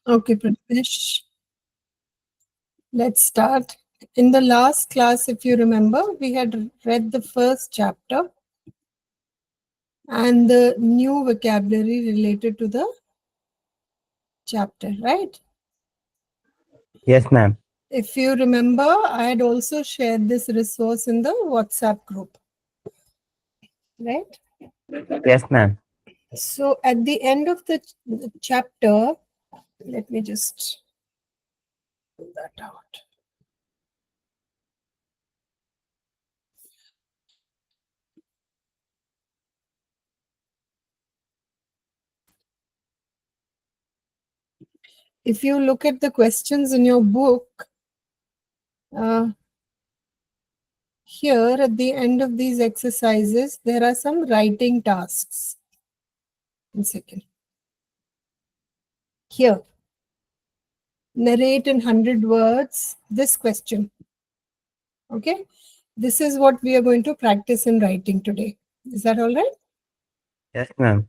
Okay, Pratmesh. Let's start. In the last class, if you remember, we had read the first chapter and the new vocabulary related to the chapter, right? Yes, ma'am. If you remember, I had also shared this resource in the WhatsApp group, right? Yes, ma'am. So at the end of the chapter, let me just pull that out. If you look at the questions in your book, here at the end of these exercises, there are some writing tasks. 1 second. Here, narrate in 100 words this question. Okay, this is what we are going to practice in writing today. Is that all right? Yes, ma'am.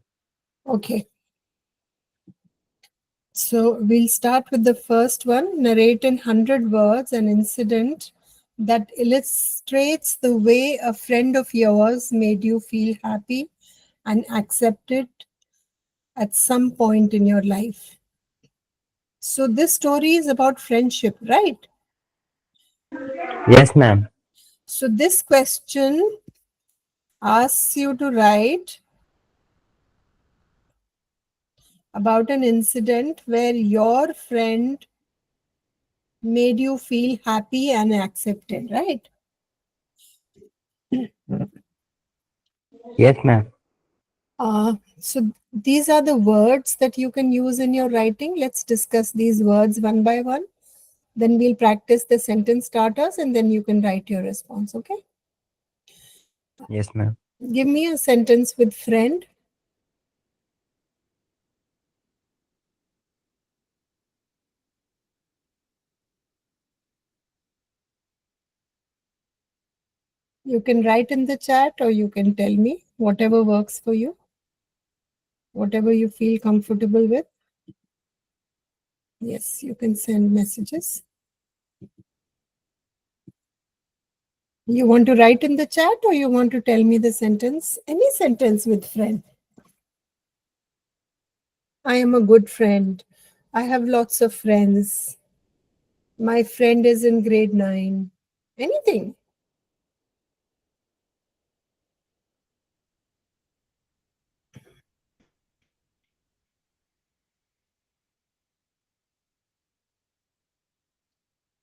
Okay. So we'll start with the first one. Narrate in 100 words an incident that illustrates the way a friend of yours made you feel happy and accepted at some point in your life. So this story is about friendship, right? Yes, ma'am. So this question asks you to write about an incident where your friend made you feel happy and accepted, right? Yes, ma'am. So these are the words that you can use in your writing. Let's discuss these words one by one. Then we'll practice the sentence starters and then you can write your response, okay? Yes, ma'am. Give me a sentence with friend. You can write in the chat or you can tell me, whatever works for you, whatever you feel comfortable with. Yes, you can send messages. You want to write in the chat or you want to tell me the sentence? Any sentence with friend. I am a good friend. I have lots of friends. My friend is in grade 9. Anything.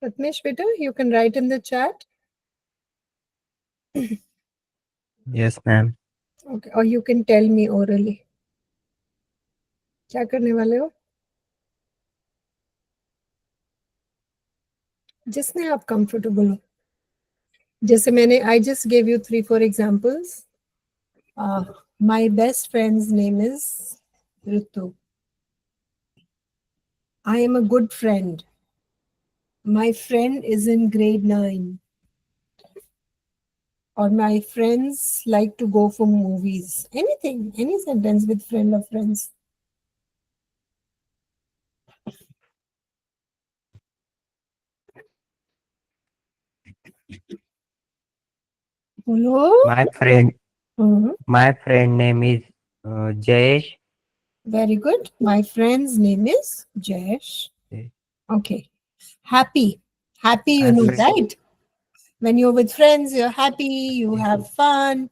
Ratmesh, beta, you can write in the chat. Yes, ma'am. Okay, or you can tell me orally. क्या करने वाले हो? जिसमें आप comfortable हो. जैसे मैंने I just gave you 3-4 examples. My best friend's name is Ritu. I am a good friend. My friend is in grade 9. Or my friends like to go for movies. Anything, any sentence with friend or friends. Hello? My friend. Mhm. My friend name is Jayesh. Very good. My friend's name is Jayesh. Okay. Happy. Happy, you know, Happy. right? When you're with friends, you're happy, you have fun,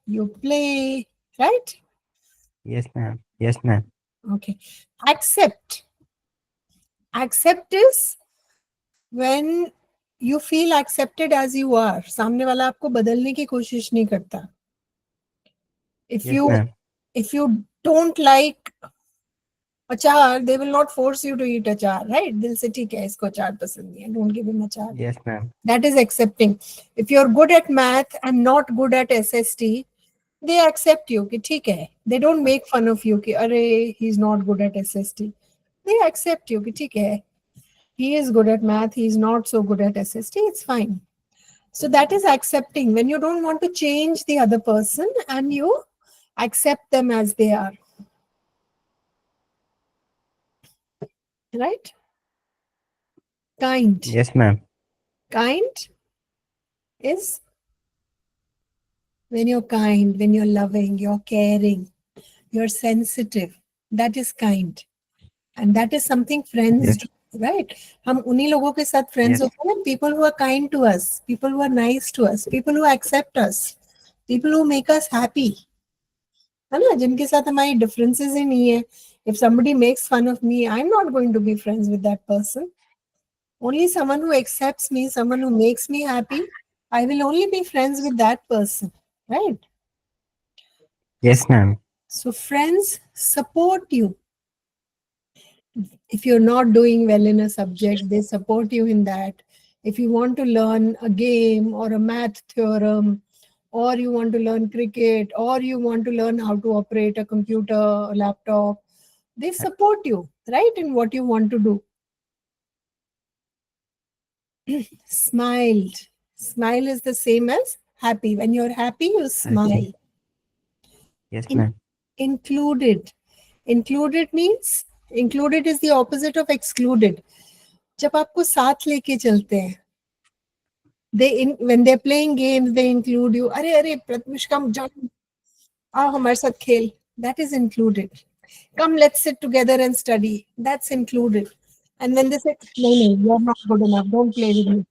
you play, right? Yes, ma'am. Yes, ma'am. Okay. Accept. Accept is when you feel accepted as you are. सामने वाला आपको बदलने की कोशिश नहीं करता. If Yes, you ma'am. if you don't like achar, they will not force you to eat achar, right? They'll say, ठीक है, इसको अचार पसंद नहीं है. Don't give him achar. Yes, ma'am. That is accepting. If you're good at math and not good at SST, they accept you कि ठीक है. They don't make fun of you कि अरे he's not good at SST. They accept you कि ठीक है. He is good at math, he is not so good at SST, it's fine. So that is accepting when you don't want to change the other person and you accept them as they are. right? Kind. Yes, ma'am. Kind is when you're kind, when you're loving, you're caring, you're sensitive. That is kind. And that is something friends Yes. do, right? हम उन्हीं लोगों के साथ friends Yes. होते हैं, people who are kind to us, people who are nice to us, people who accept us, people who make us happy. है ना, जिनके साथ हमारी differences ही नहीं है. If somebody makes fun of me, I'm not going to be friends with that person. Only someone who accepts me, someone who makes me happy, I will only be friends with that person, right? Yes, ma'am. So friends support you. If you're not doing well in a subject, they support you in that. If you want to learn a game or a math theorem, or you want to learn cricket, or you want to learn how to operate a computer, a laptop, they support you, right, in what you want to do. Smiled. Smile is the same as happy. When you're happy, you smile. Yes, In- ma'am. included. Included means, included is the opposite of excluded. जब आपको साथ लेके चलते हैं, when they're playing games, they include you. अरे अरे Pratyush come join, आओ हमारे साथ खेल. That is included. Come, let's sit together and study. That's included. And when they say, no, no, you're not good enough, don't play with me,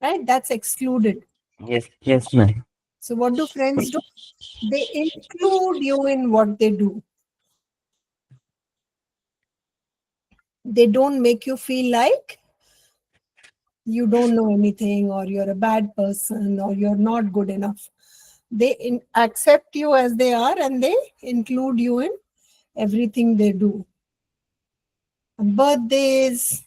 right? That's excluded. Yes. Yes, ma'am. So what do friends do? They include you in what they do. They don't make you feel like you don't know anything, or you're a bad person, or you're not good enough. They accept you as they are, and they include you in everything they do. Birthdays,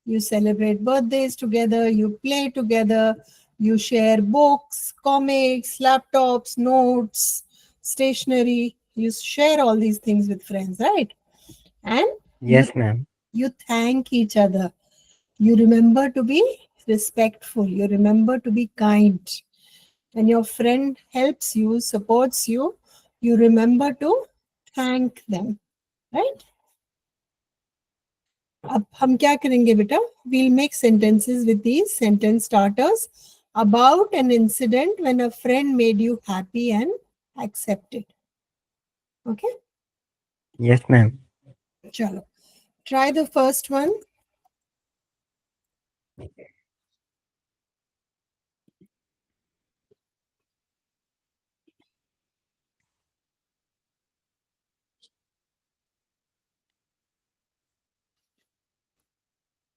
you celebrate birthdays together, you play together, you share books, comics, laptops, notes, stationery. You share all these things with friends, right? And Yes, ma'am. you thank each other. You remember to be respectful. You remember to be kind. When your friend helps you, supports you, you remember to thank them, right? अब हम क्या करेंगे बेटा? We'll make sentences with these sentence starters about an incident when a friend made you happy and accepted. Okay? Yes, ma'am. Chalo. Try the first one.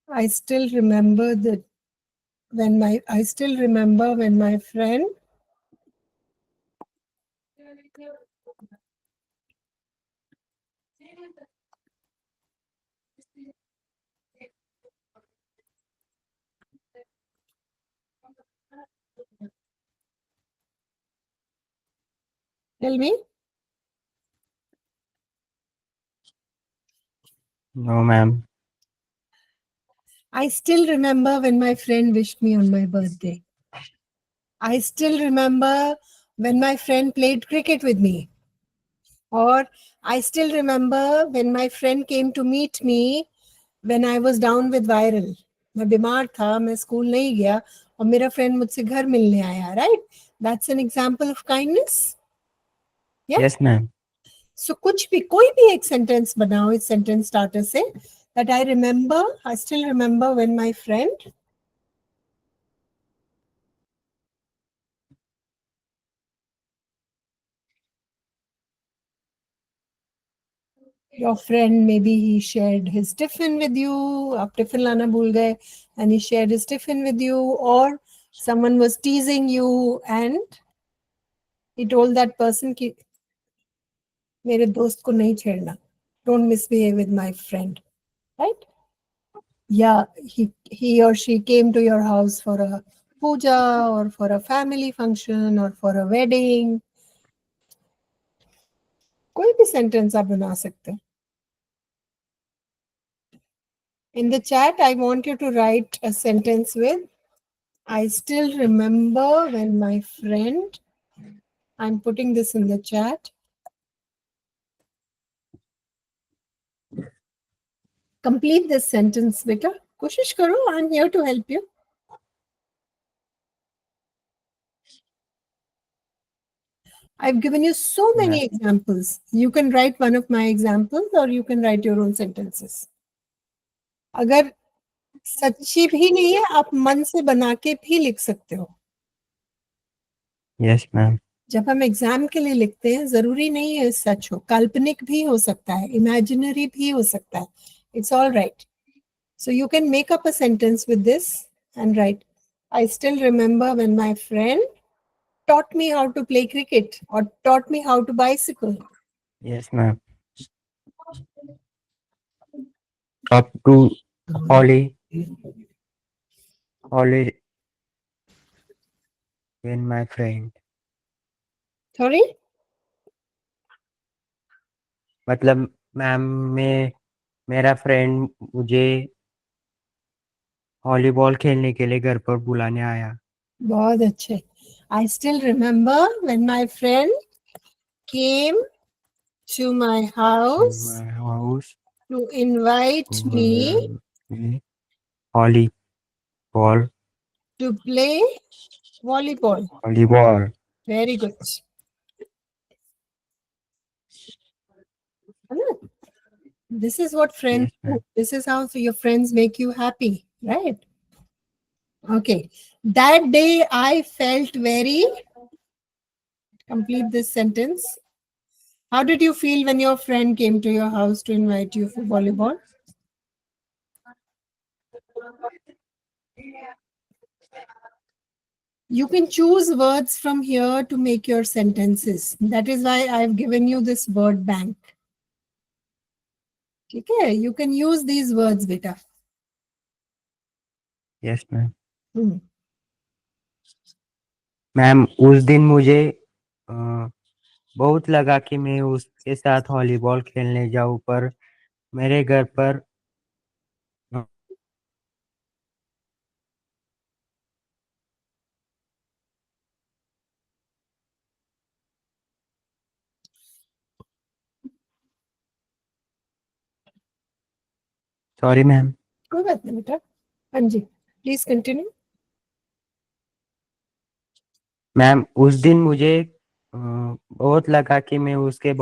I still remember when my friend tell me. No, ma'am. I still remember when my friend wished me on my birthday. I still remember when my friend played cricket with me. Or I still remember when my friend came to meet me when I was down with viral. मैं बीमार था, मैं school नहीं गया और मेरा friend मुझसे घर मिलने आया, right? That's an example of kindness. Yeah? Yes, ma'am. So कुछ भी, कोई भी एक सेंटेंस बनाओ इस सेंटेंस स्टार्टर से, that I still remember when my friend your friend, maybe he shared his tiffin with you, आप tiffin लाना भूल गए, and he shared his tiffin with you, or someone was teasing you and he told that person कि मेरे दोस्त को नहीं छेड़ना, don't misbehave with my friend, right? Yeah, he or she came to your house for a puja or for a family function or for a wedding. कोई भी sentence आप बना सकते हो. In the chat, I want you to write a sentence with I still remember when my friend, I'm putting this in the chat. Complete this sentence, beta. कोशिश करो. I'm here to help you. I've given you so many examples. You can write one of my examples or you can write your own sentences. अगर सच्ची भी नहीं है, आप मन से बना के भी लिख सकते हो. Yes, ma'am. जब हम एग्जाम के लिए लिखते हैं, जरूरी नहीं है सच हो, काल्पनिक भी हो सकता है, इमेजिनरी भी हो सकता है. It's all right. So you can make up a sentence with this and write, I still remember when my friend taught me how to play cricket or taught me how to bicycle. Yes, ma'am. Up to Holly when my friend. Sorry? मतलब ma'am मेरा friend मुझे volleyball खेलने के लिए घर पर बुलाने आया. बहुत अच्छे. I still remember when my friend came to my house My house to invite me volleyball. to play volleyball. Volleyball. Very good. This is what friends Yes, ma'am. do. This is how your friends make you happy, right? Okay. That day I felt very. Complete this sentence. How did you feel when your friend came to your house to invite you for volleyball? You can choose words from here to make your sentences. That is why I've given you this word bank. Okay, you can use these words, beta. Yes, ma'am. Ma'am उस दिन मुझे बहुत लगा कि मैं उसके साथ volleyball खेलने जाऊं, पर मेरे घर पर सॉरी मैम. कोई बात नहीं बेटा. हाँ जी, प्लीज कंटिन्यू. मैम उस दिन मुझे बहुत लगा कि मैं उसके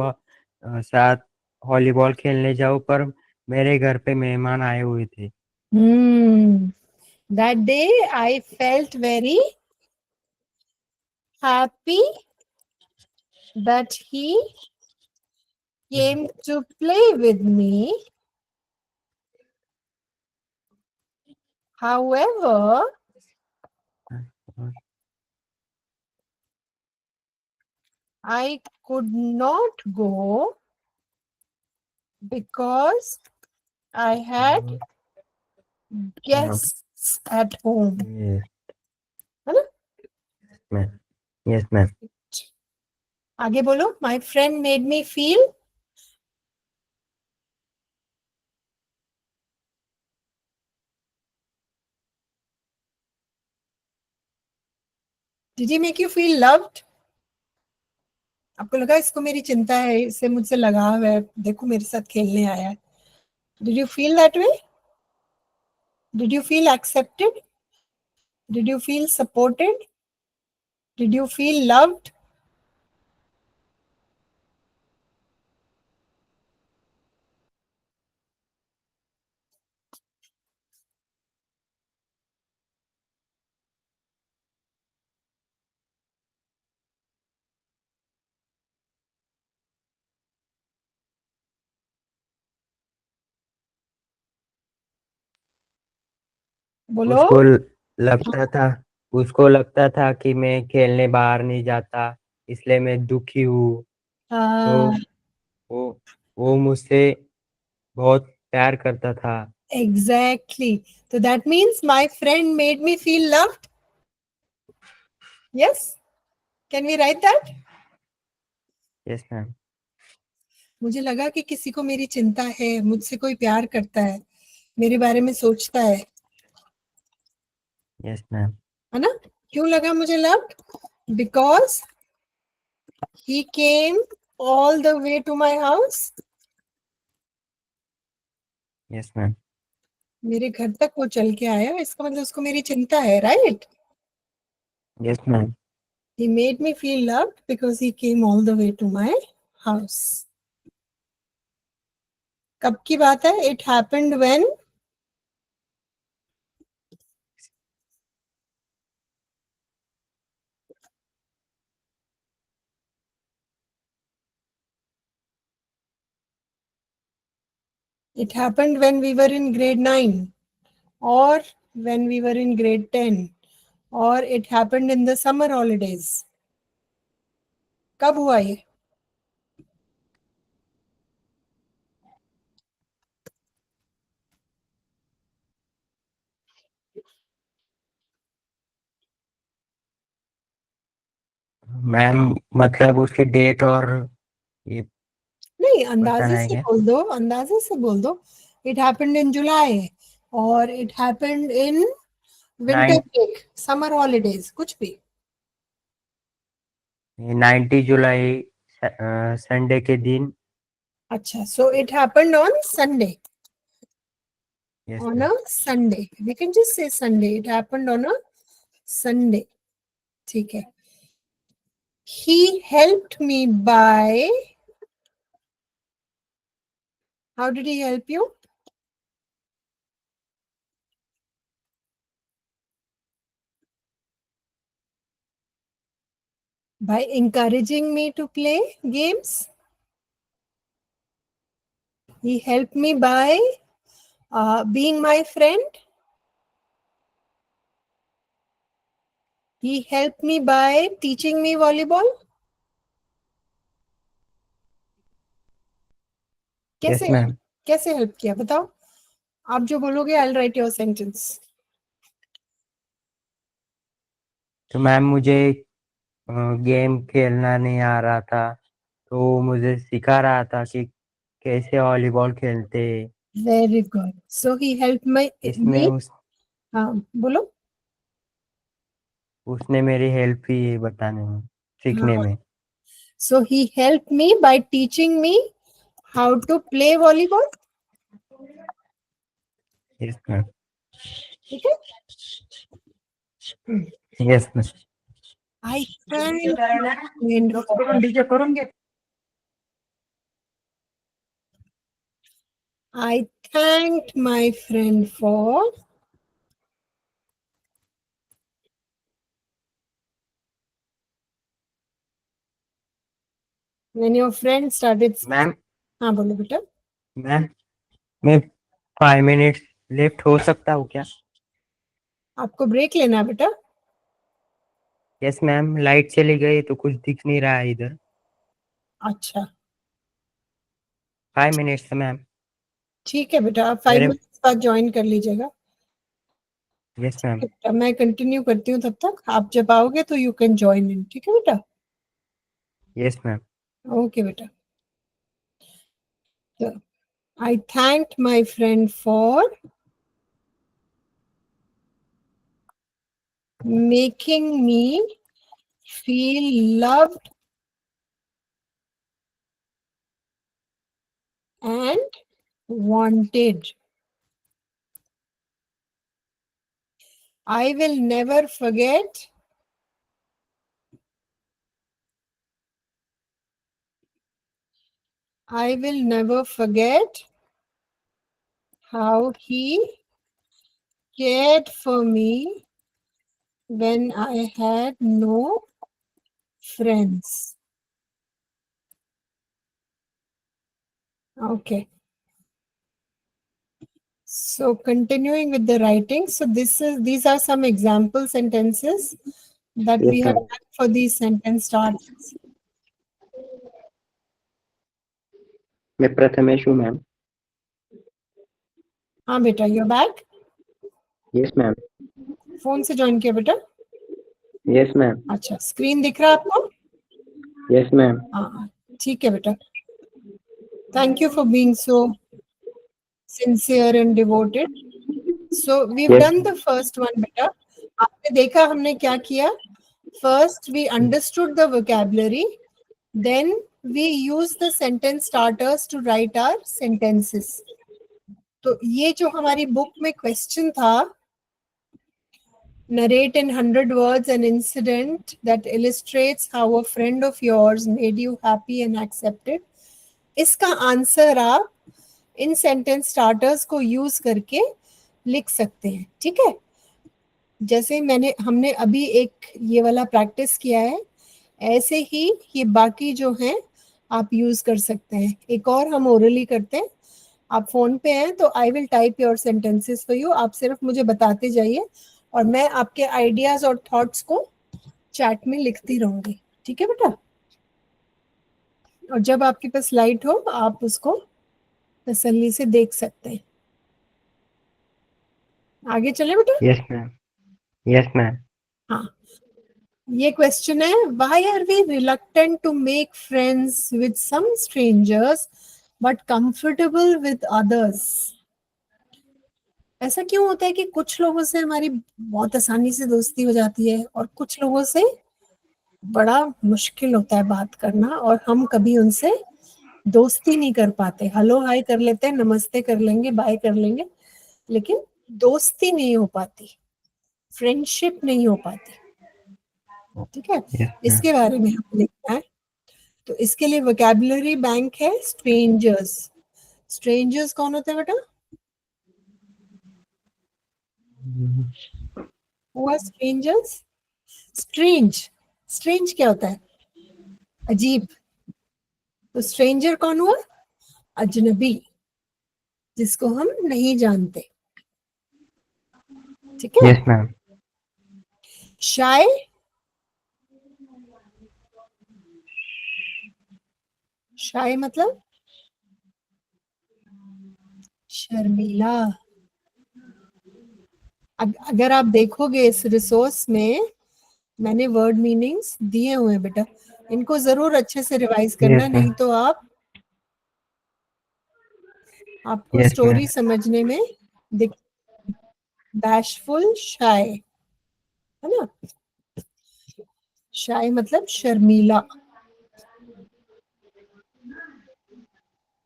साथ वॉलीबॉल खेलने जाऊं, पर मेरे घर पे मेहमान आए हुए थे. That day I felt very happy that he came to play with me. However, I could not go because I had guests at home. Yes, है ना? मैम. Yes, ma'am. आगे बोलो. My friend made me feel. Did he make you feel loved? आपको लगा इसको मेरी चिंता है, इससे मुझसे लगाव है, देखो मेरे साथ खेलने आया है. Did you feel that way? Did you feel accepted? Did you feel supported? Did you feel loved? बोलो. उसको लगता था कि मैं खेलने बाहर नहीं जाता, इसलिए मैं दुखी हूँ. तो वो मुझसे बहुत प्यार करता था. Exactly. So that means my friend made me feel loved. Yes? Can we write that? Yes, ma'am. मुझे लगा कि किसी को मेरी चिंता है, मुझसे कोई प्यार करता है, मेरे बारे में सोचता है. Yes, ma'am. है ना? क्यों लगा मुझे loved? Because he came all the way to my house Yes, ma'am. मेरे घर तक वो चल के आया, इसका मतलब उसको मेरी चिंता है, right? Yes, ma'am. He made me feel loved because he came all the way to my house. कब की बात है? It happened when we were in grade 9 or when we were in grade 10 or it happened in the summer holidays. कब हुआ ये? Ma'am मतलब उसके date और ये नहीं, बताना अंदाजे है से क्या? बोल दो, अंदाजे से बोल दो. It happened in July or it happened in winter break, summer holidays, कुछ भी. 90 जुलाई संडे के दिन. अच्छा, so it happened on Sunday. Yes, On ma'am. a Sunday. We can just say Sunday. It happened on a Sunday. ठीक है. He helped me by. How did he help you? By encouraging me to play games. He helped me by being my friend. He helped me by teaching me volleyball. Yes, कैसे ma'am. कैसे help किया बताओ? आप जो बोलोगे I will write your sentence. तो ma'am मुझे game खेलना नहीं आ रहा था, तो मुझे सिखा रहा था कि कैसे वॉलीबॉल खेलते. Very good. So he help me. इसमें हाँ बोलो. उसने मेरी हेल्प की ये बताने में, सीखने में. So he helped me by teaching me how to play volleyball. Yes, ma'am. ठीक है. Yes, ma'am. I thank I thanked my friend for when your friend started. Ma'am हाँ बोलो बेटा. मैम मैं 5 मिनट लेफ्ट हो सकता हूँ क्या? आपको ब्रेक लेना है बेटा? यस मैम, लाइट चली गई तो कुछ दिख नहीं रहा है इधर. अच्छा 5 मिनट्स मैम. ठीक है बेटा, आप 5 मेरे मिनट्स बाद ज्वाइन कर लीजिएगा. Yes ma'am. बेटा मैं कंटिन्यू करती हूँ, तब तक आप जब आओगे तो यू कैन ज्वाइन इन. ठीक है बेटा? Yes ma'am. ओके बेटा. I thanked my friend for making me feel loved and wanted. I will never forget how he cared for me when I had no friends. Okay. So continuing with the writing. So these are some example sentences that we have done for these sentence starts. मैं प्रथमेश हूँ ma'am. हाँ बेटा, you're back. Yes ma'am. Phone से join किया बेटा? Yes ma'am. अच्छा, screen दिख रहा है आपको? Yes ma'am. हाँ ठीक है बेटा. Thank you for being so sincere and devoted. So we've Yes. done the first one बेटा. आपने देखा हमने क्या किया? First we understood the vocabulary, then we used the sentence starters to write our sentences. तो ये जो हमारी बुक में क्वेश्चन था, narrate in 100 words an incident that illustrates how a friend of yours made you happy and accepted, इसका answer आप इन sentence starters को use करके लिख सकते हैं। ठीक है, जैसे हमने अभी एक ये वाला प्रैक्टिस किया है, ऐसे ही ये बाकी जो हैं आप यूज कर सकते हैं। एक और हम ओरली करते हैं। आप फोन पे हैं तो I will type your sentences for you, आप सिर्फ मुझे बताते जाइए और मैं आपके आइडियाज और थॉट्स को चैट में लिखती रहूंगी। ठीक है बेटा, और जब आपके पास लाइट हो आप उसको तसल्ली से देख सकते हैं। आगे चले बेटा। Yes ma'am, yes ma'am. हाँ, ये क्वेश्चन है, why are we reluctant to make friends with some strangers but comfortable with others. ऐसा क्यों होता है कि कुछ लोगों से हमारी बहुत आसानी से दोस्ती हो जाती है और कुछ लोगों से बड़ा मुश्किल होता है बात करना और हम कभी उनसे दोस्ती नहीं कर पाते। हेलो हाय कर लेते हैं, नमस्ते कर लेंगे, बाय कर लेंगे, लेकिन दोस्ती नहीं हो पाती, फ्रेंडशिप नहीं हो पाती। ठीक है, इसके बारे में हमें लिखना है। तो इसके लिए वोकैबुलरी बैंक है स्ट्रेंजर्स। स्ट्रेंजर्स कौन होते हैं बेटा? हुआ स्ट्रेंजर्स। स्ट्रेंज, स्ट्रेंज क्या होता है? अजीब। तो स्ट्रेंजर कौन हुआ? अजनबी, जिसको हम नहीं जानते। ठीक है। Yes ma'am. शाय, शाय मतलब शर्मीला। अगर आप देखोगे इस रिसोर्स में मैंने वर्ड मीनिंग्स दिए हुए हैं बेटा, इनको जरूर अच्छे से रिवाइज करना, Yes, नहीं ma'am. तो आपको Yes, स्टोरी ma'am. समझने में बैशफुल, शाय, है ना? शाय मतलब शर्मीला।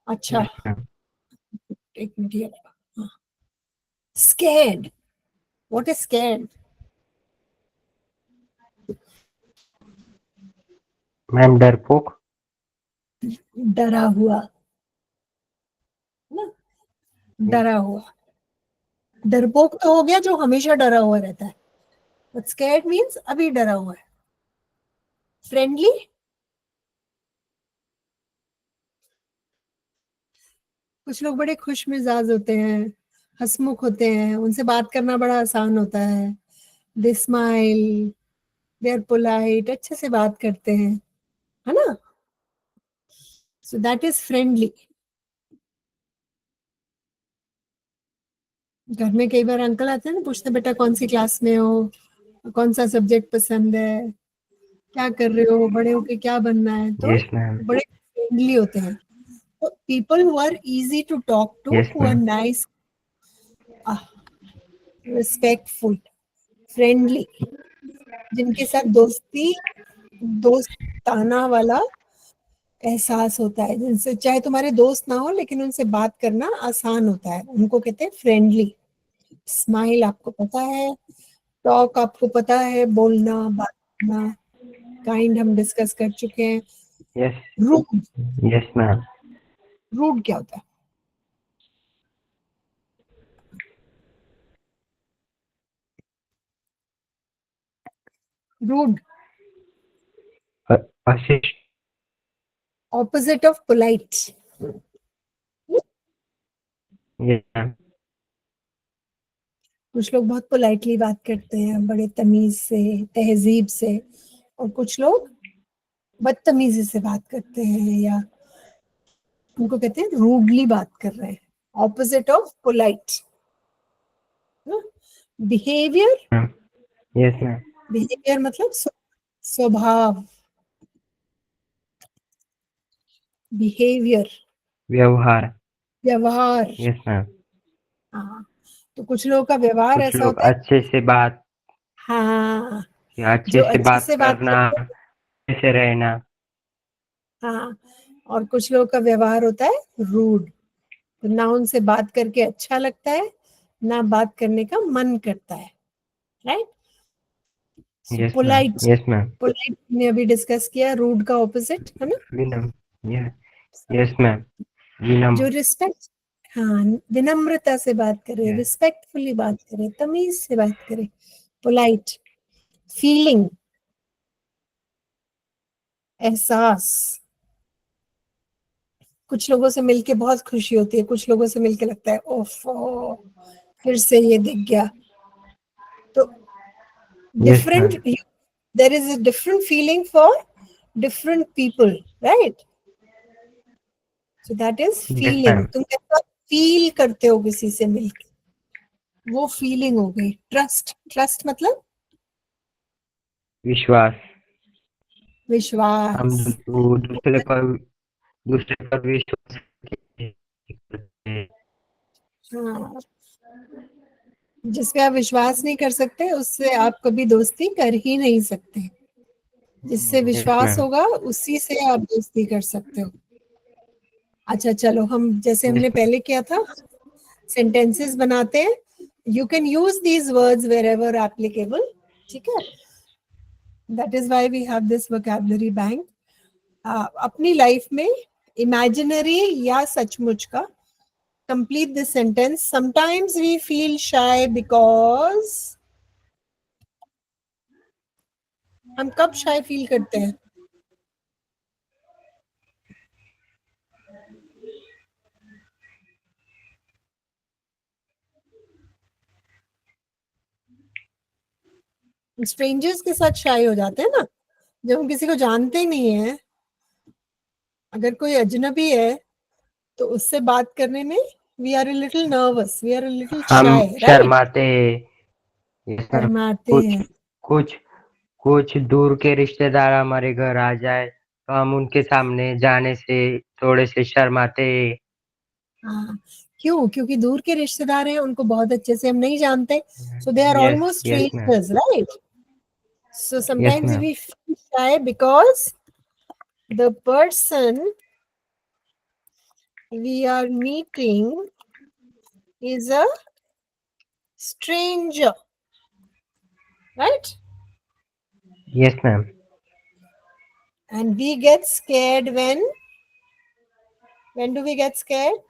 अच्छा, Yes, ma'am. एक मिनट ये लगा। Scared, what is scared? Ma'am डरपोक। डरा हुआ ना, डरा हुआ। डरपोक तो हो गया जो हमेशा डरा हुआ रहता है, बट स्कैर्ड मींस अभी डरा हुआ है। फ्रेंडली, कुछ लोग बड़े खुश मिजाज होते हैं, हंसमुख होते हैं, उनसे बात करना बड़ा आसान होता है। दे स्माइल, दे आर पोलाइट, अच्छे से बात करते हैं, है ना? सो दैट इज फ्रेंडली। घर में कई बार अंकल आते हैं ना, पूछते हैं बेटा कौन सी क्लास में हो, कौन सा सब्जेक्ट पसंद है, क्या कर रहे हो, बड़े होके क्या बनना है, तो Yes, ma'am. बड़े फ्रेंडली होते हैं। तो people who are easy to talk to, Yes, who are ma'am. Nice, respectful, friendly, जिनके साथ दोस्ताना वाला एहसास होता है, जिनसे चाहे तुम्हारे दोस्त ना हो लेकिन उनसे बात करना आसान होता है, उनको कहते हैं फ्रेंडली। स्माइल आपको पता है, टॉक आपको पता है, बोलना, बात करना, काइंड हम डिस्कस कर चुके हैं। Yes. Rude, Yes, ma'am. Rude क्या होता है? Rude Assist. Opposite of polite. Yes, ma'am. कुछ लोग बहुत पोलाइटली बात करते हैं, बड़े तमीज से, तहजीब से, और कुछ लोग बदतमीजी से बात करते हैं या उनको कहते हैं रूडली बात कर रहे हैं, opposite of polite. Behaviour, Ma'am. Yes, ma'am. Behaviour मतलब स्वभाव। बिहेवियर, व्यवहार। व्यवहार। Yes, ma'am. हाँ, तो कुछ लोगों का व्यवहार कुछ ऐसा लोग होता है, अच्छे से बात, हाँ, अच्छे जो से अच्छे बात से बात करना, करते हैं, ऐसे रहना। हाँ, और कुछ लोगों का व्यवहार होता है रूड, तो ना उनसे बात करके अच्छा लगता है, ना बात करने का मन करता है, right? Yes, ma'am. Polite, Yes, ma'am. Polite ने अभी डिस्कस किया, रूड का ऑपोजिट है ना, Vinam. Yeah. Yes, ma'am. जो Vinam. रिस्पेक्ट, हाँ, विनम्रता से बात करे, Yeah. रिस्पेक्टफुली बात करे, तमीज से बात करे, पोलाइट। फीलिंग, एहसास, कुछ लोगों से मिलके बहुत खुशी होती है, कुछ लोगों से मिलके लगता है ओफो फिर से ये दिख गया। तो Yes, different, ma'am. There is a different feeling for different people, right? So that is Yes, feeling. ma'am. तुम कैसा फील करते हो किसी से मिलके, वो फीलिंग हो गई। ट्रस्ट, ट्रस्ट मतलब विश्वास। हम विश्वास। दूसरे पर विश्वास करते हैं। हाँ, जिस पे आप विश्वास नहीं कर सकते उससे आप कभी दोस्ती कर ही नहीं सकते। जिससे Yes, विश्वास ma'am. होगा उसी से आप दोस्ती कर सकते हो। अच्छा चलो, हम जैसे Yes, हमने ma'am. पहले किया था, सेंटेंसेस बनाते हैं। You can use these words wherever applicable, ठीक है? That is why we have this vocabulary bank. अपनी लाइफ में इमेजिनरी या सचमुच का complete this sentence. Sometimes we feel shy because, हम कब shy feel करते हैं? स्ट्रेंजर्स के साथ shy हो जाते हैं ना, जब हम किसी को जानते ही नहीं है। अगर कोई अजनबी है तो उससे बात करने में we are a little nervous, we are a little हम shy, right? शर्माते हैं। Yes, ma'am. शर्माते कुछ हैं। कुछ कुछ दूर के रिश्तेदार हमारे घर आ जाए तो हम उनके सामने जाने से थोड़े से शर्माते हैं। हाँ, क्यों? क्योंकि दूर के रिश्तेदार हैं, उनको बहुत अच्छे से हम नहीं जानते, so they are Yes, almost yes, ma'am. strangers, right? So Yes, sometimes ma'am. we feel shy because the person we are meeting is a stranger, right? Yes, ma'am. And we get scared when do we get scared?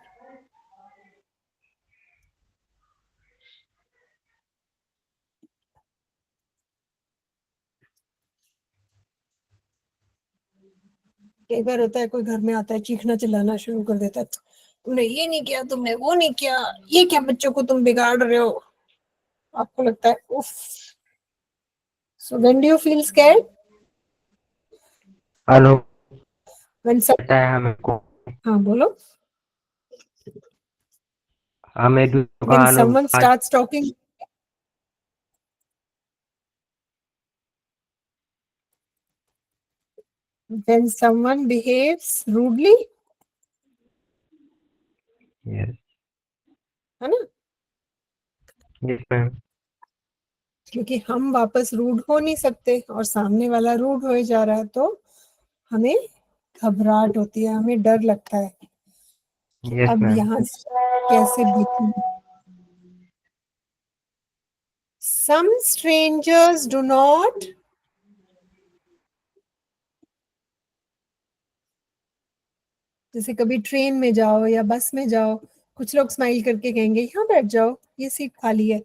कई बार होता है कोई घर में आता है, चीखना चिल्लाना शुरू कर देता है, तुमने ये नहीं किया, तुमने वो नहीं किया, ये क्या बच्चों को तुम बिगाड़ रहे हो। आपको लगता है उफ। So when do you feel scared? अनुभव When some, होता है हमको। हाँ बोलो। हमें दूसरों का When someone अनुभव। starts talking, when someone behaves rudely, Yes, है ना? yes, ma'am. क्योंकि हम वापस रूड हो नहीं सकते और सामने वाला रूड हो जा रहा है, तो हमें घबराहट होती है, हमें डर लगता है कि Yes, अब ma'am. यहाँ से कैसे बचूं। Some strangers do not, जैसे कभी ट्रेन में जाओ या बस में जाओ, कुछ लोग स्माइल करके कहेंगे यहाँ बैठ जाओ, ये सीट खाली है,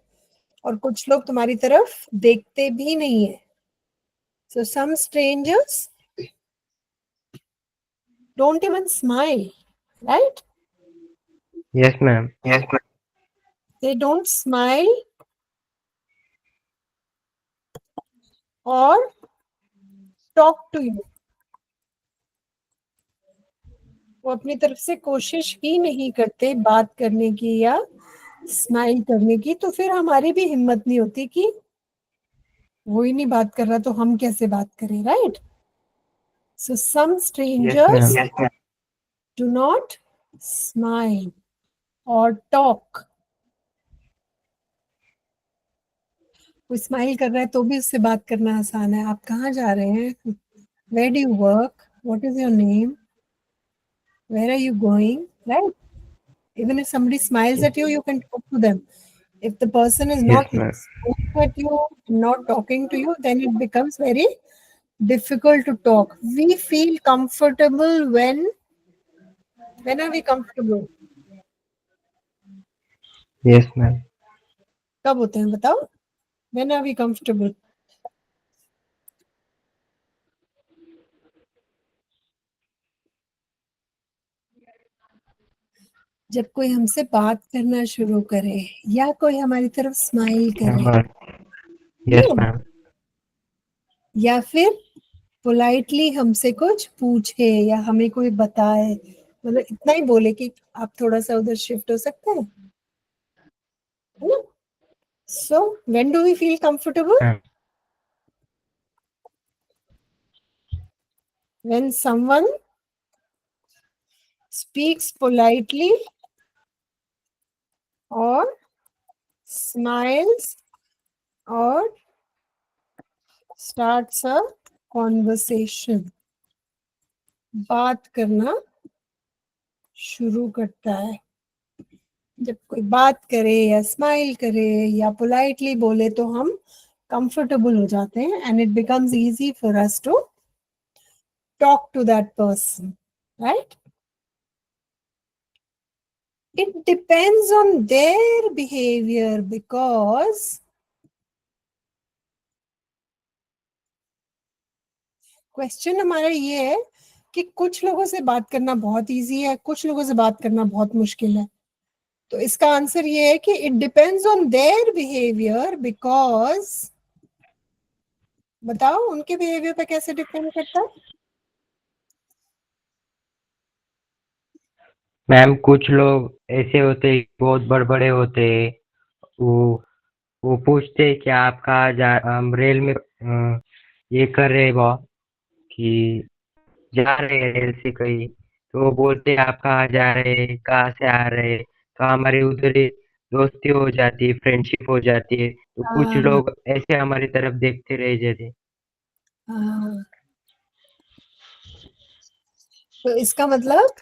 और कुछ लोग तुम्हारी तरफ देखते भी नहीं है। So some strangers don't even smile, right? Yes, ma'am. Yes, ma'am. They don't smile or talk to you. वो अपनी तरफ से कोशिश ही नहीं करते बात करने की या स्माइल करने की, तो फिर हमारी भी हिम्मत नहीं होती कि वो ही नहीं बात कर रहा तो हम कैसे बात करें, right? So some Yes, strangers ma'am. Do not smile और टॉक। वो स्माइल कर रहा है तो भी उससे बात करना आसान है। आप कहाँ जा रहे हैं? Where do you work? What is your name? Where are you going? Right? Even if somebody smiles at you, you can talk to them. If the person is Yes, not ma'am. looking at you, not talking to you, then it becomes very difficult to talk. We feel comfortable when are we comfortable? Yes, ma'am. कब होते हैं बताओ? When are we comfortable? जब कोई हमसे बात करना शुरू करे या कोई हमारी तरफ स्माइल करे, Yes, ma'am. या फिर पोलाइटली हमसे कुछ पूछे या हमें कोई बताए, मतलब इतना ही बोले कि आप थोड़ा सा उधर शिफ्ट हो सकते हैं, है ना? So when do we feel comfortable? Ma'am. When someone speaks politely or smiles or starts a conversation, बात करना शुरू करता है. जब कोई बात करे या स्माइल करे या पोलाइटली बोले तो हम कंफर्टेबल हो जाते हैं and it becomes easy for us to talk to that person, right? It depends on their behavior because question हमारा ये है कि कुछ लोगों से बात करना बहुत इजी है, कुछ लोगों से बात करना बहुत मुश्किल है. तो इसका आंसर ये है कि it depends on their behaviour because, बताओ उनके बिहेवियर पे कैसे डिपेंड करता है? मैम कुछ लोग ऐसे होते हैं, बहुत बड़े होते हैं, वो पूछते हैं कि आप कहाँ जा, हम रेल में ये कर रहे वो कि जा रहे हैं रेल से कहीं, तो वो बोलते हैं आप कहाँ जा रहे हैं, कहाँ से आ रहे हैं, तो हमारी उधर ही दोस्ती हो जाती है, फ्रेंडशिप हो जाती है. तो कुछ लोग ऐसे हमारी तरफ देखते रह जाते. हाँ, तो इसका मतलब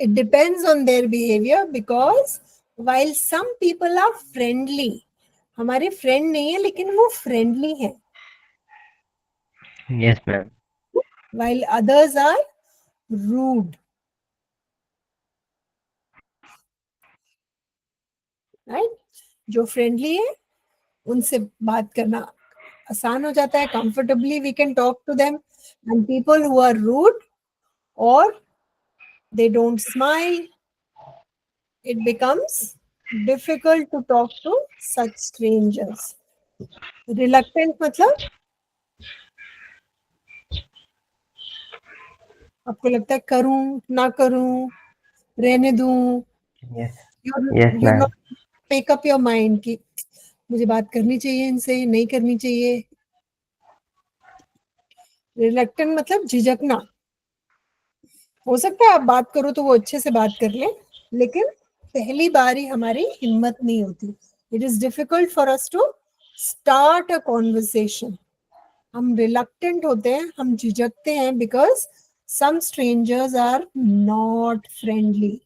it depends on their behavior because while some people are friendly, हमारे फ्रेंड नहीं है लेकिन वो फ्रेंडली है, yes ma'am. while others are rude, right? जो फ्रेंडली है उनसे बात करना आसान हो जाता है, comfortably we can talk to them. And people who are rude और they don't smile, it becomes difficult to talk to such strangers. Reluctant मतलब आपको लगता है करूं ना करूं, रहने दूं, yes you're ma'am. not make up your mind कि मुझे बात करनी चाहिए इनसे, नहीं करनी चाहिए. रिलक्टेंट मतलब झिझकना. हो सकता है आप बात करो तो वो अच्छे से बात कर ले, लेकिन पहली बार ही हमारी हिम्मत नहीं होती. It is difficult for us to start a conversation. हम रिलक्टेंट होते हैं, हम झिझकते हैं because some strangers are not friendly.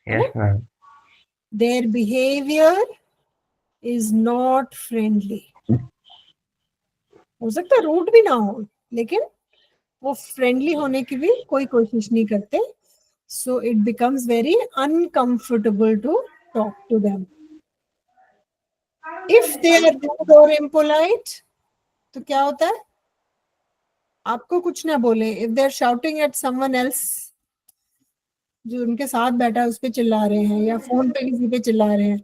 Yes ma'am. Their behaviour is not friendly. हो सकता है रूड भी ना हो, लेकिन वो फ्रेंडली होने की भी कोई कोशिश नहीं करते. So it becomes very uncomfortable to talk to them. If they are rude or impolite, तो क्या होता है? आपको कुछ ना बोले. If they are shouting at someone else, जो उनके साथ बैठा है उस पे चिल्ला रहे हैं या फोन पे किसी पे चिल्ला रहे हैं,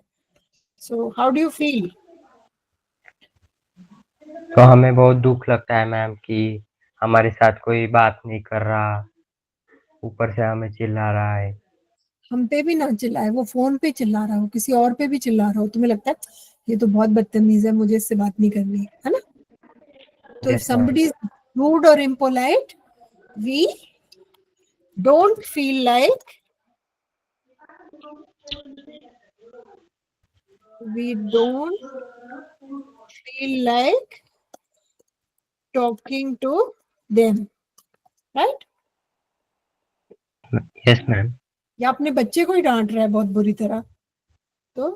so how do you feel? तो हमें बहुत दुख लगता है मैम कि हमारे साथ कोई बात नहीं कर रहा, ऊपर से हमें चिल्ला रहा है. हम पे भी ना चिल्लाए, वो फोन पे चिल्ला रहा हो, किसी और पे भी चिल्ला रहा हो, तुम्हें लगता है ये तो बहुत बदतमीज है, मुझे इससे बात नहीं करनी है ना? तो if yes ma'am. somebody is rude or impolite, we don't feel like talking to them, right? Yes ma'am. या अपने बच्चे को ही डांट रहा है बहुत बुरी तरह, तो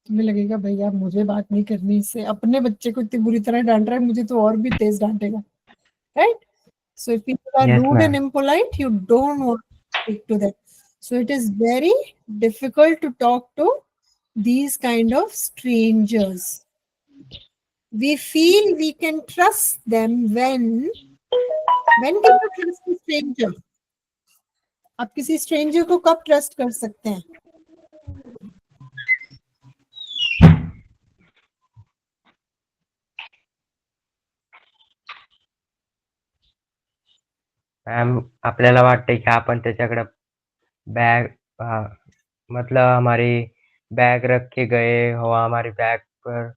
तुम्हें लगेगा भैया मुझे बात नहीं करनी इससे, अपने बच्चे को इतनी बुरी तरह डांट रहा है, मुझे तो और भी तेज डांटेगा, right? So if people are yes rude and ma'am. impolite, you don't want to speak to them. So it is very difficult to talk to these kind of strangers. We feel we can trust them when can you trust a stranger? आप किसी stranger को कब trust कर सकते हैं? Ma'am आपल्याला वाटतंय की आपण त्याच्याकडे बैग मतलब हमारी बैग रख के गए हो, हमारी बैग पर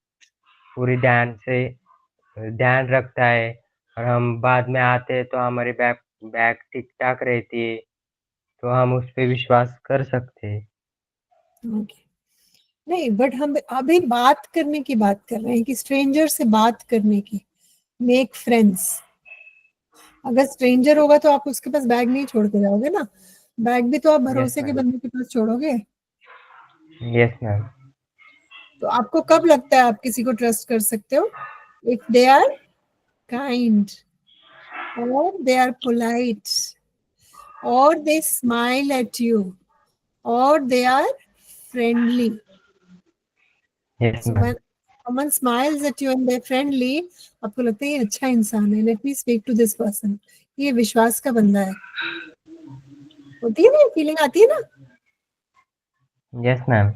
पूरी ध्यान रखता है और हम बाद में आते हैं तो हमारी बैग ठीक ठाक रहती है, तो हम उस पे विश्वास कर सकते हैं। Okay. नहीं, बट हम अभी बात करने की बात कर रहे हैं कि स्ट्रेंजर से बात करने की, मेक फ्रेंड्स। अगर स्ट्रेंजर होगा तो आप उसके पास बैग नहीं छोड़ के जाओगे ना, बैग भी तो आप भरोसे के मैम। बंदे के पास छोड़ोगे। Yes ma'am. तो आपको कब लगता है आप किसी को ट्रस्ट कर सकते हो? इफ दे आर काइंड और दे आर पोलाइट और दे स्माइल एट यू और they are friendly. Yes So ma'am. when someone smiles at you and they're friendly, आपको लगता है ये अच्छा इंसान है, let me speak to this person, ये विश्वास का बंदा है। होती है ना, ये फीलिंग आती है ना? Yes ma'am.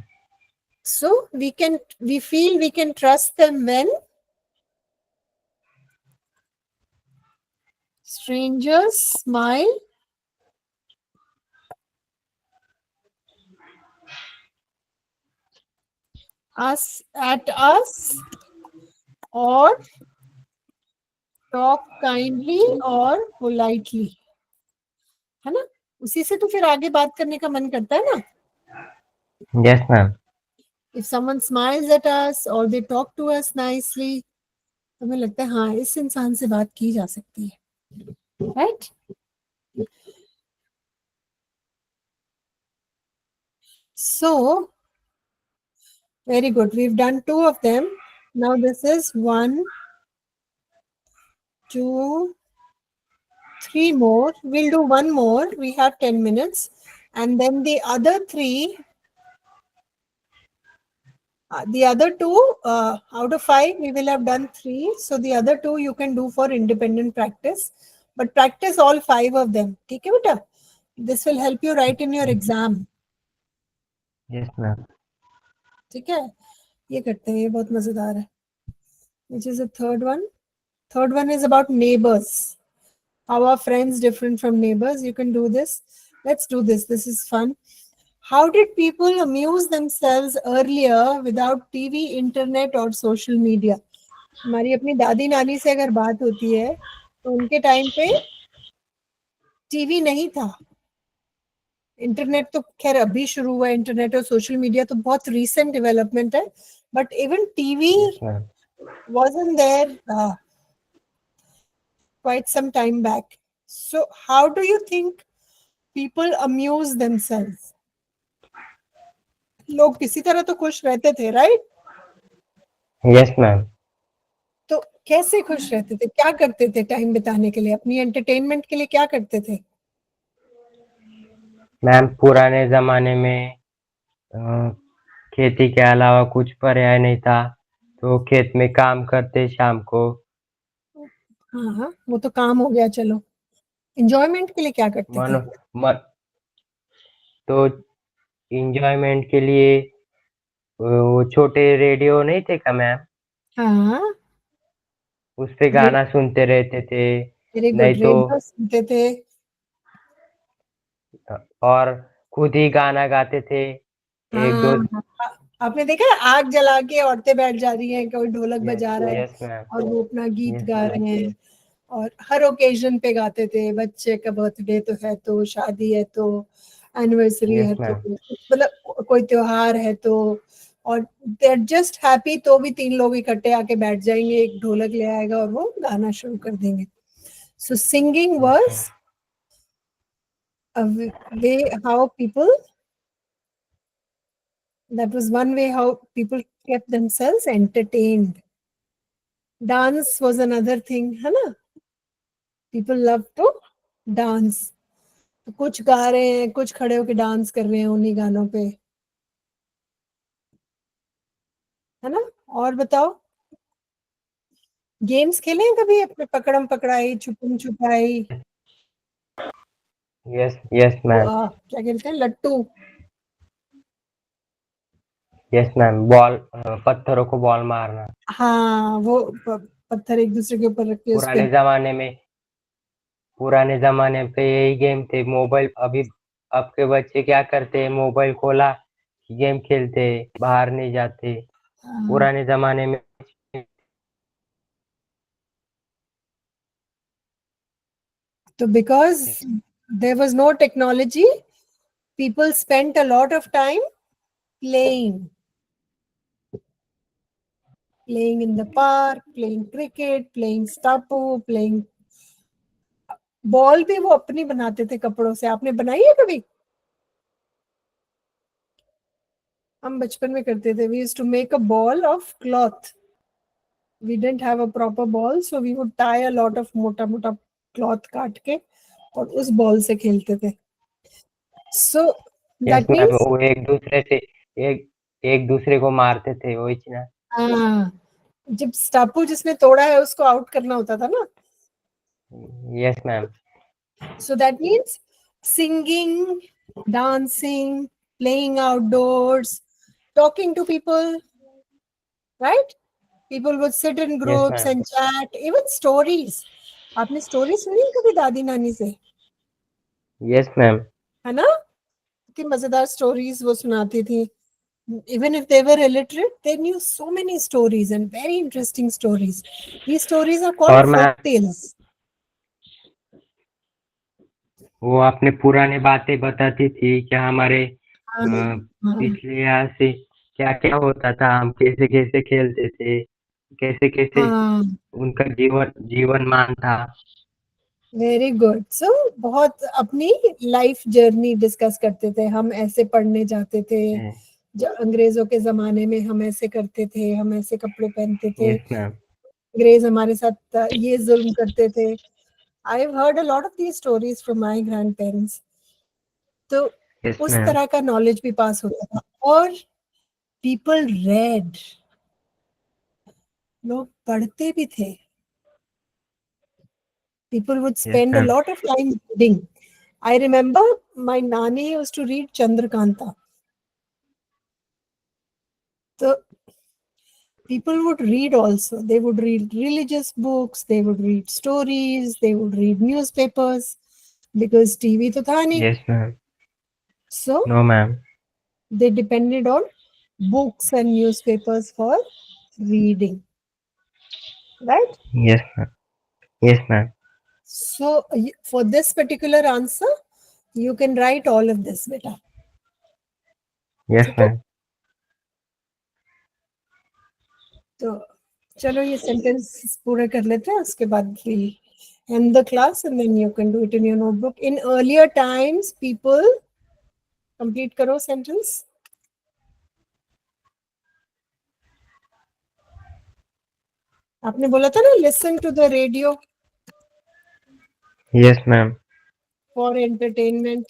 So we feel we can trust them when strangers smile at us or talk kindly or politely, है ना? उसी से तो फिर आगे बात करने का मन करता है ना। Yes ma'am. If someone smiles at us or they talk to us nicely, तो हमें लगता है हाँ इस इंसान से बात की जा सकती है, right? So very good, we've done 2 of them. Now this is 1, 2, 3 more. We'll do 1 more. We have 10 minutes. And then the other 3, the other 2, out of 5, we will have done 3. So the other 2 you can do for independent practice. But practice all 5 of them. ठीक है बेटा? This will help you write in your exam. Yes ma'am. ठीक है? ये करते हैं, ये बहुत मजेदार है. Which is the third one? Third one is about neighbors. How are friends different from neighbors? You can do this. Let's do this. This is fun. How did people amuse themselves earlier without TV, internet or social media? हमारी अपनी दादी नानी से अगर बात होती है तो उनके टाइम पे टीवी नहीं था, इंटरनेट तो खैर अभी शुरू हुआ है, इंटरनेट और सोशल मीडिया तो बहुत रीसेंट डेवलपमेंट है, but even TV yes ma'am. wasn't there quite some time back. So how do you think people amuse themselves? लोग किसी तरह तो खुश रहते थे, राइट? Yes ma'am. तो कैसे खुश रहते थे, क्या करते थे टाइम बिताने के लिए, अपनी एंटरटेनमेंट के लिए क्या करते थे? मैम पुराने जमाने में खेती के अलावा कुछ पर्याय नहीं था, तो खेत में काम करते शाम को। हाँ हाँ, वो तो काम हो गया, चलो एंजॉयमेंट के लिए क्या करते थे? मन मन तो एंजॉयमेंट के लिए वो छोटे रेडियो नहीं थे क्या मैम, हाँ, उस पे गाना सुनते रहते थे, वेरी नहीं गुड, तो रेडियो सुनते थे। और खुद ही गाना गाते थे। एक दो। हाँ, आपने देखा है, आग जला के औरतें बैठ जा रही हैं, कोई ढोलक बजा रहा है यस मैम। और वो अपना गीत यस गा मैम। रहे हैं, और हर ओकेजन पे गाते थे, बच्चे का बर्थडे तो है, तो शादी है, तो एनिवर्सरी है, यस तो मैम। मतलब कोई त्योहार है, तो और दे आर जस्ट हैप्पी, तो भी 3 लोग इकट्ठे आके बैठ जाएंगे, एक ढोलक ले आएगा और वो गाना शुरू कर देंगे. So singing was a way how people, that was one way how people kept themselves entertained. Dance was another thing, है ना? People love to dance. तो कुछ गा रहे हैं, कुछ खड़े होके डांस कर रहे हैं उन्हीं गानों पे, है ना? और बताओ, गेम्स खेले हैं कभी अपने? पकड़म पकड़ाई, छुपम छुपाई, यस यस मैम। क्या खेलते हैं, लट्टू? यस मैम, बॉल पत्थरों को बॉल मारना। हाँ, वो पत्थर एक दूसरे के ऊपर रख के उस पे। पुराने जमाने पे यही गेम थे। मोबाइल अभी अब के बच्चे क्या करते हैं, मोबाइल खोला, गेम खेलते, बाहर नहीं जाते। पुराने जमाने में तो because there was no technology, people spent a lot of time playing in the park, playing cricket, playing stapu, playing ball भी वो अपनी बनाते थे कपड़ों से। आपने बनाई है कभी? हम बचपन में करते थे। we used to make a ball of cloth. We didn't have a proper ball, so we would tie a lot of मोटा मोटा क्लॉथ काट के और उस बॉल से खेलते थे। So yes that ma'am, means वो एक दूसरे को मारते थे, वही ना। हाँ, जब स्टापू जिसने तोड़ा है उसको आउट करना होता था ना। Yes ma'am. So that means singing, dancing, playing outdoors, talking to people, right? People would sit in yes groups ma'am. and chat, even stories. आपने स्टोरी सुनी है कभी दादी नानी से? Yes ma'am. है ना? कितनी मजेदार स्टोरीज वो सुनाती थी। Even if they were illiterate, they knew so many stories and very interesting stories. These stories are called और मैं folk tales. वो अपने पुराने बातें बताती थी क्या, हमारे हाँ, हाँ, पिछले यहाँ से क्या क्या होता था, हम कैसे कैसे खेलते थे, कैसे कैसे हाँ, उनका जीवन मान था। Very good. सो बहुत अपनी लाइफ जर्नी डिस्कस करते थे। हम ऐसे पढ़ने जाते थे, अंग्रेजों के जमाने में हम ऐसे करते थे, हम ऐसे कपड़े पहनते थे, यस मैम। अंग्रेज हमारे साथ ये जुल्म करते थे। I have heard a lot of these stories from my grand parents. तो यस उस मैम। तरह का नॉलेज भी पास होता था। और पीपल रेड, लोग पढ़ते भी थे। People would yes spend a ma'am. lot of time reading. I remember my nani used to read Chandrakanta. So people would read also. They would read religious books, they would read stories, they would read newspapers because TV to tha nahi. Yes ma'am. So no ma'am. they depended on books and newspapers for reading, right? Yes ma'am. Yes ma'am. So for this particular answer, you can write all of this, beta. Yes ठीक है? Ma'am. तो चलो ये sentence पूरे कर लेते हैं, उसके बाद we'll end the class and then you can do it in your notebook. In earlier times, people, complete करो sentence. आपने बोला था ना listen to the radio yes ma'am. for entertainment.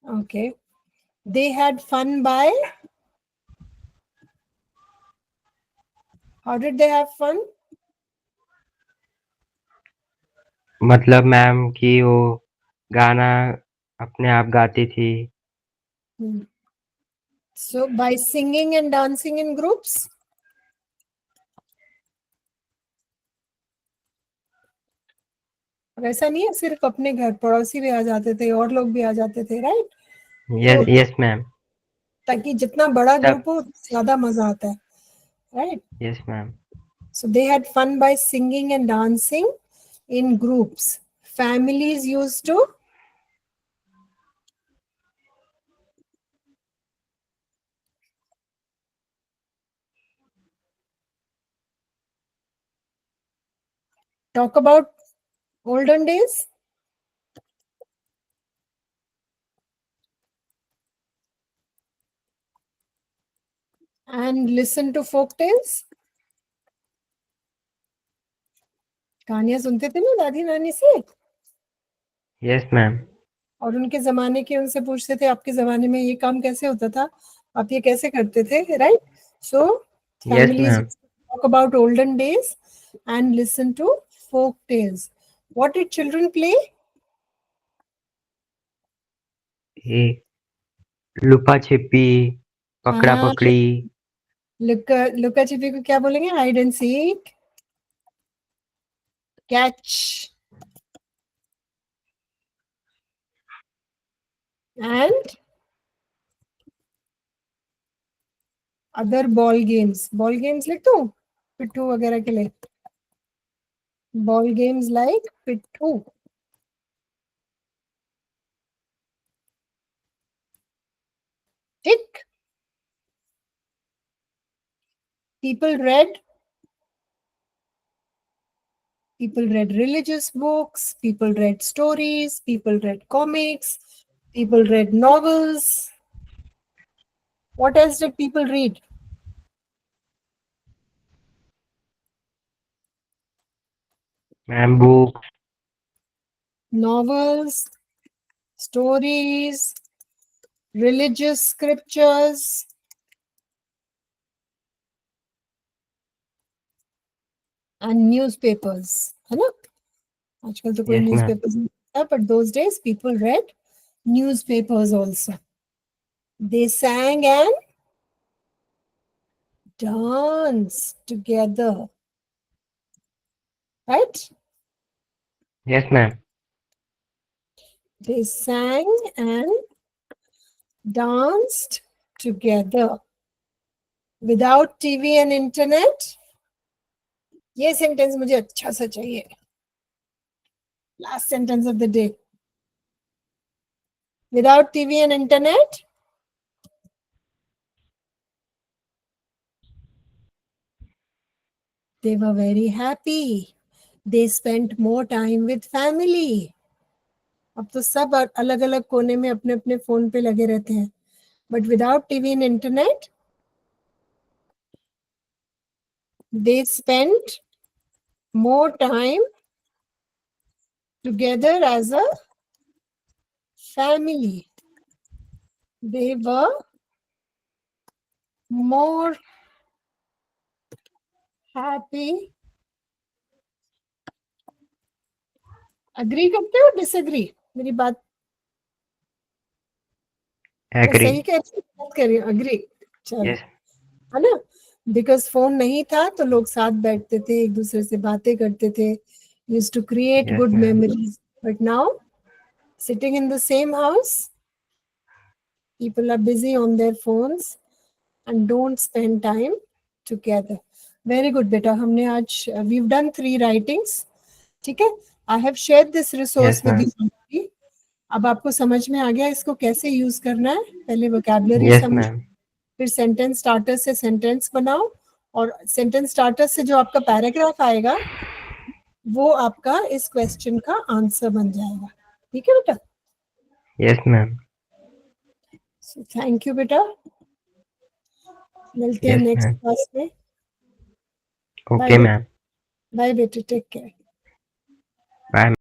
Okay. They had fun by, how did they have fun? मतलब ma'am कि वो गाना अपने आप गाती थी। So by singing and dancing in groups. और ऐसा नहीं है सिर्फ अपने घर, पड़ोसी भी आ जाते थे और लोग भी आ जाते थे, राइट? Yes yes ma'am. ताकि जितना बड़ा सब। ग्रुप हो ज्यादा मजा आता है, right? Yes ma'am. So they had fun by singing and dancing in groups. Families used to Talk about olden days. And listen to folk tales. कहानियां सुनते थे ना दादी नानी से, Yes, ma'am. और उनके जमाने के उनसे पूछते थे आपके जमाने में ये काम कैसे होता था, आप ये कैसे करते थे, right? So Yes, families ma'am. talk about olden days and listen to folk tales. What did children play? ये लुका छिपी, पकड़ा हाँ, पकड़ी. लुका छिपी को क्या बोलेंगे? Hide and seek, catch, and other ball games. Ball games लिख दो पिट्ठू वगैरह के लिए. बॉल गेम्स लाइक पिट्ठू. ठीक. People read religious books, people read stories, people read comics, people read novels. What else did people read? Ma'am, book. Novels, stories, religious scriptures, and newspapers. है ना? आजकल तो कोई Yes, ma'am. newspapers नहीं पढ़ता, but those days people read newspapers also. They sang and danced together. Right? Yes, ma'am. They sang and danced together. Without TV and internet. ये sentence मुझे अच्छा सा चाहिए. Last sentence of the day. Without TV and internet. They were very happy. They spent more time with family. अब तो सब अलग अलग कोने में अपने अपने फोन पे लगे रहते हैं. But without TV and internet, they spent more time together as a family. They were more happy. Agree करते हो डिसएग्री मेरी बात? मैं Agree. सही कह रही हूँ? अग्री. चलो, Yes. है ना? बिकॉज फोन नहीं था तो लोग साथ बैठते थे, एक दूसरे से बातें करते थे, used to create Yes, good ma'am. Memories. But now sitting in the same house, people are busy on their phones and don't spend time together. Very good बेटा. हमने आज we've done 3 writings. ठीक है. I have shared this resource Yes, with ma'am. you already. अब आपको समझ में आ गया इसको कैसे यूज करना है. पहले वोकैबुलरी Yes, समझो, ma'am. फिर सेंटेंस स्टार्टर से सेंटेंस बनाओ, और सेंटेंस स्टार्टर से जो आपका पैराग्राफ आएगा वो आपका इस क्वेश्चन का आंसर बन जाएगा. ठीक है बेटा? Yes, ma'am. So thank you बेटा. मिलते हैं Yes, नेक्स्ट ma'am. क्लास में. Okay, ma'am. बाय बेटे. Take care. Bye.